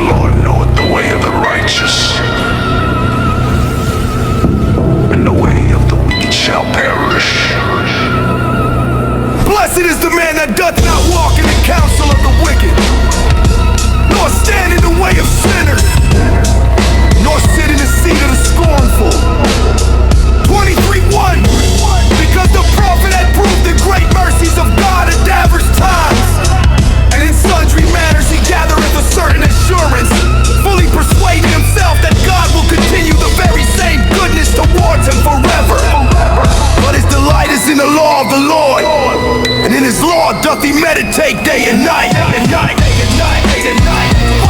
Lord knoweth the way of the righteous, and the way of the wicked shall perish. Blessed is the man that doth not walk in the counsel of the wicked, nor stand in the way of sinners, nor sit in the seat of the scornful. 23:1. Because the prophet had proved the great mercies of God at divers times, and in sundry manners he gathereth a certain assurance, fully persuading himself that God will continue the very same goodness towards him forever. But his delight is in the law of the Lord, and in his law doth he meditate day and night. For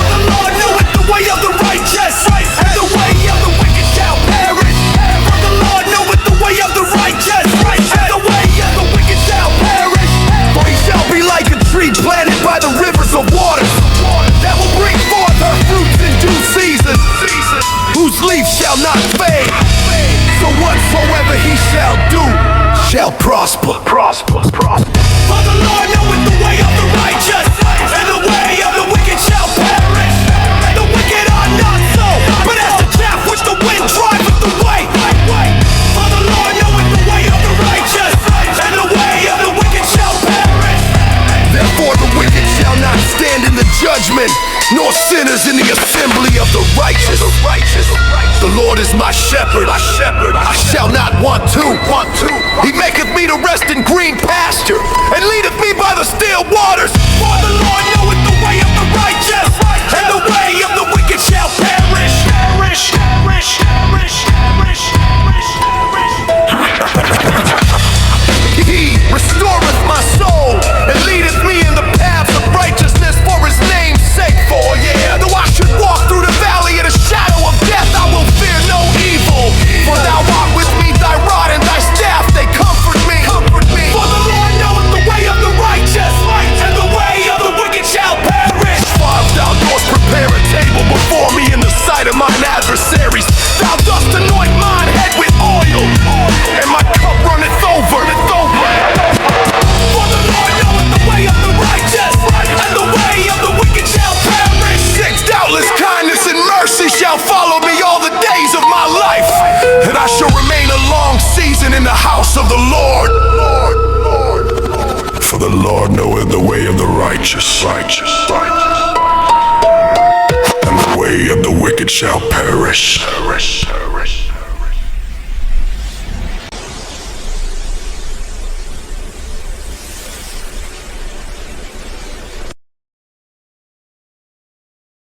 the Lord knoweth the way of the righteous, and the way of the wicked shall perish. For the Lord knoweth the way of the righteous, and the way of the wicked shall perish. For he shall be like a tree planted by the rivers of waters, that will bring forth her fruits in due season, whose leaf shall not fade. So whatsoever he shall do shall prosper. For the Lord knoweth the way of the righteous, and the way of the wicked shall perish. The wicked are not so, but as the chaff which the wind driveth away. For the Lord knoweth the way of the righteous, and the way of the wicked shall perish. Therefore the wicked shall not stand in the judgment, nor sinners in the assembly of the righteous. The Lord is my shepherd, I shall not want to. He maketh me to rest in green pasture, and leadeth me by the still waters. For the Lord knoweth the way of the righteous, and the way of the wicked shall perish. He restoreth my soul, and leadeth me in the paths of righteousness for his name's sake. For though I should walk through the valley of the shadow of death, I will fear no evil. For thou art with me, thy rod and thy staff, they comfort me. For the Lord knoweth the way of the righteous, and the way of the wicked shall perish. For thou dost prepare a table before me in the sight of mine adversaries. Thou dost anoint mine head with oil, and my cup runneth over. For the Lord knoweth the way of the righteous, and the way of the wicked shall perish. Doubtless kindness and mercy shall follow me all the days of my life, and I shall remain a long season in the house of the Lord. For the Lord knoweth the way of the righteous, and the way of the wicked shall perish.